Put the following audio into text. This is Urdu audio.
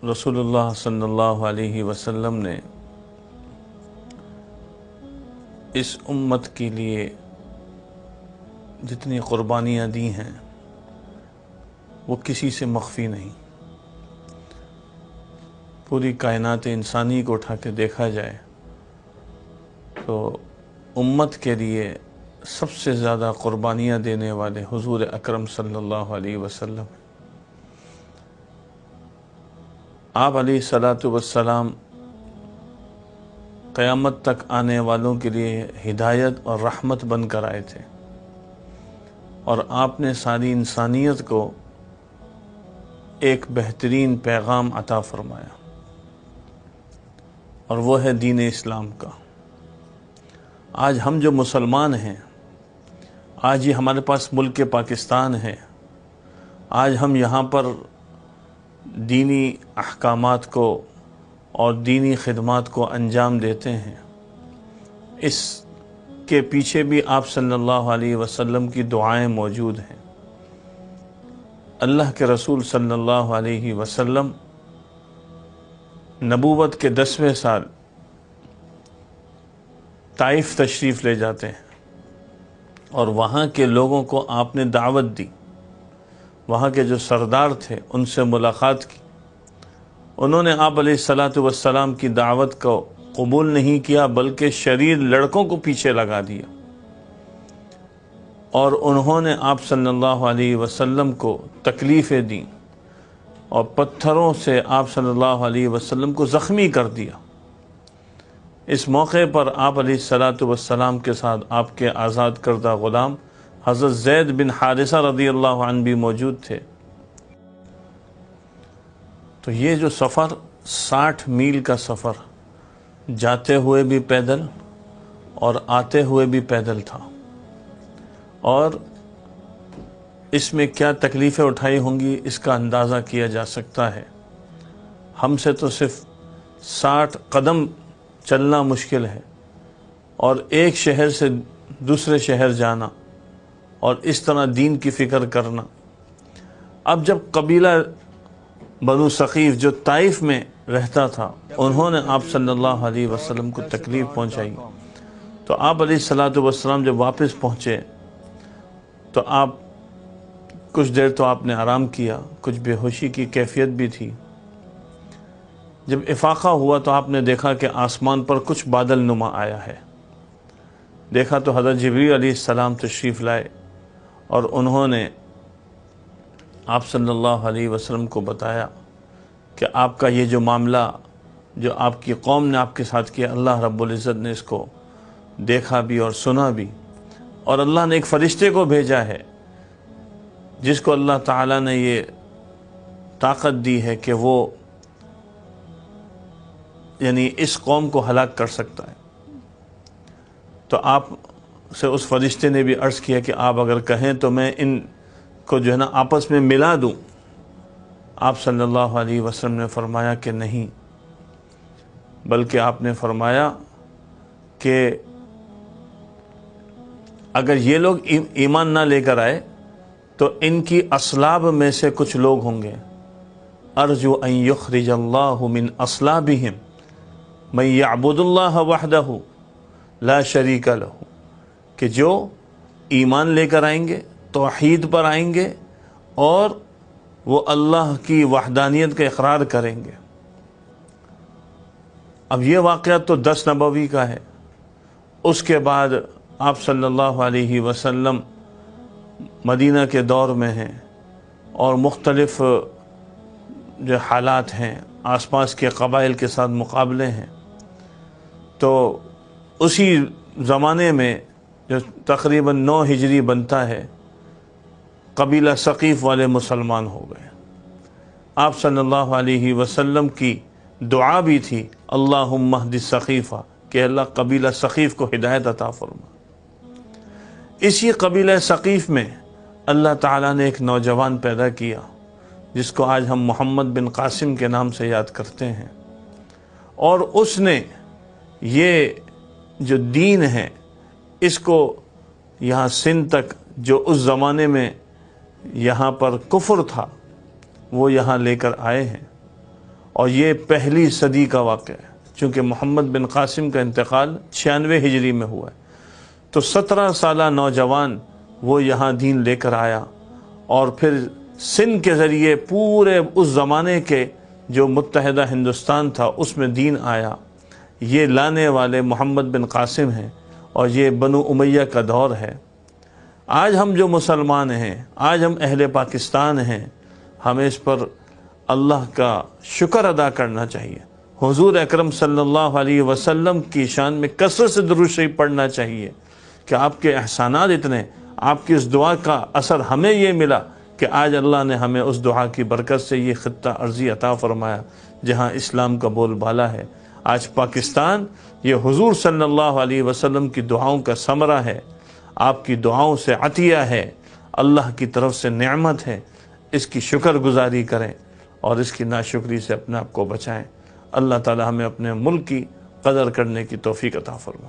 رسول اللہ صلی اللہ علیہ وسلم نے اس امت کے لیے جتنی قربانیاں دی ہیں وہ کسی سے مخفی نہیں۔ پوری کائنات انسانی کو اٹھا کے دیکھا جائے تو امت کے لیے سب سے زیادہ قربانیاں دینے والے حضور اکرم صلی اللہ علیہ وسلم۔ آپ علیہ الصلاۃ والسلام قیامت تک آنے والوں کے لیے ہدایت اور رحمت بن کر آئے تھے، اور آپ نے ساری انسانیت کو ایک بہترین پیغام عطا فرمایا، اور وہ ہے دین اسلام کا۔ آج ہم جو مسلمان ہیں، آج یہ ہمارے پاس ملک پاکستان ہے، آج ہم یہاں پر دینی احکامات کو اور دینی خدمات کو انجام دیتے ہیں، اس کے پیچھے بھی آپ صلی اللہ علیہ وسلم کی دعائیں موجود ہیں۔ اللہ کے رسول صلی اللہ علیہ وسلم نبوت کے 10ویں سال طائف تشریف لے جاتے ہیں، اور وہاں کے لوگوں کو آپ نے دعوت دی۔ وہاں کے جو سردار تھے ان سے ملاقات کی، انہوں نے آپ علیہ الصلاۃ والسلام کی دعوت کو قبول نہیں کیا، بلکہ شریر لڑکوں کو پیچھے لگا دیا، اور انہوں نے آپ صلی اللہ علیہ وسلم کو تکلیفیں دیں اور پتھروں سے آپ صلی اللہ علیہ وسلم کو زخمی کر دیا۔ اس موقع پر آپ علیہ الصلاۃ والسلام کے ساتھ آپ کے آزاد کردہ غلام حضرت زید بن حارثہ رضی اللہ عنہ بھی موجود تھے۔ تو یہ جو سفر 60 میل کا سفر، جاتے ہوئے بھی پیدل اور آتے ہوئے بھی پیدل تھا، اور اس میں کیا تکلیفیں اٹھائی ہوں گی اس کا اندازہ کیا جا سکتا ہے۔ ہم سے تو صرف 60 قدم چلنا مشکل ہے، اور ایک شہر سے دوسرے شہر جانا اور اس طرح دین کی فکر کرنا۔ اب جب قبیلہ بنو ثقیف جو طائف میں رہتا تھا، انہوں نے آپ صلی اللہ علیہ وسلم کو تکلیف پہنچائی، تو آپ علیہ الصلاۃ والسلام جب واپس پہنچے تو آپ کچھ دیر تو آپ نے آرام کیا، کچھ بے ہوشی کی کیفیت بھی تھی۔ جب افاقہ ہوا تو آپ نے دیکھا کہ آسمان پر کچھ بادل نما آیا ہے۔ دیکھا تو حضرت جبریل علیہ السلام تشریف لائے، اور انہوں نے آپ صلی اللہ علیہ وسلم کو بتایا کہ آپ کا یہ جو معاملہ جو آپ کی قوم نے آپ کے ساتھ کیا، اللہ رب العزت نے اس کو دیکھا بھی اور سنا بھی، اور اللہ نے ایک فرشتے کو بھیجا ہے جس کو اللہ تعالیٰ نے یہ طاقت دی ہے کہ وہ یعنی اس قوم کو ہلاک کر سکتا ہے۔ تو آپ سے اس فرشتے نے بھی عرض کیا کہ آپ اگر کہیں تو میں ان کو جو ہے نا آپس میں ملا دوں۔ آپ صلی اللہ علیہ وسلم نے فرمایا کہ نہیں، بلکہ آپ نے فرمایا کہ اگر یہ لوگ ایمان نہ لے کر آئے تو ان کی اصلاب میں سے کچھ لوگ ہوں گے، ارجو ان یخرج اللہ من اصلابہم من یعبد اللہ وحدہ لا شریک لہ، کہ جو ایمان لے کر آئیں گے، توحید پر آئیں گے، اور وہ اللہ کی وحدانیت کا اقرار کریں گے۔ اب یہ واقعہ تو 10 نبوی کا ہے۔ اس کے بعد آپ صلی اللہ علیہ وسلم مدینہ کے دور میں ہیں، اور مختلف جو حالات ہیں، آس پاس کے قبائل کے ساتھ مقابلے ہیں، تو اسی زمانے میں جو تقریباً 9 ہجری بنتا ہے، قبیلہ ثقیف والے مسلمان ہو گئے۔ آپ صلی اللہ علیہ وسلم کی دعا بھی تھی، اللہم اہد ثقیفہ، کہ اللہ قبیلہ ثقیف کو ہدایت عطا فرما۔ اسی قبیلہ ثقیف میں اللہ تعالیٰ نے ایک نوجوان پیدا کیا جس کو آج ہم محمد بن قاسم کے نام سے یاد کرتے ہیں، اور اس نے یہ جو دین ہے اس کو یہاں سندھ تک، جو اس زمانے میں یہاں پر کفر تھا، وہ یہاں لے کر آئے ہیں، اور یہ پہلی صدی کا واقعہ ہے، چونکہ محمد بن قاسم کا انتقال 96 ہجری میں ہوا ہے، تو 17 سالہ نوجوان وہ یہاں دین لے کر آیا، اور پھر سندھ کے ذریعے پورے اس زمانے کے جو متحدہ ہندوستان تھا اس میں دین آیا۔ یہ لانے والے محمد بن قاسم ہیں، اور یہ بنو امیہ کا دور ہے۔ آج ہم جو مسلمان ہیں، آج ہم اہل پاکستان ہیں، ہمیں اس پر اللہ کا شکر ادا کرنا چاہیے۔ حضور اکرم صلی اللہ علیہ وسلم کی شان میں کثرت سے درود شریف پڑھنا چاہیے کہ آپ کے احسانات اتنے، آپ کی اس دعا کا اثر ہمیں یہ ملا کہ آج اللہ نے ہمیں اس دعا کی برکت سے یہ خطہ ارضی عطا فرمایا جہاں اسلام کا بول بالا ہے۔ آج پاکستان یہ حضور صلی اللہ علیہ وسلم کی دعاؤں کا ثمرہ ہے، آپ کی دعاؤں سے عطیہ ہے، اللہ کی طرف سے نعمت ہے۔ اس کی شکر گزاری کریں اور اس کی ناشکری سے اپنے آپ کو بچائیں۔ اللہ تعالی ہمیں اپنے ملک کی قدر کرنے کی توفیق عطا فرمائے۔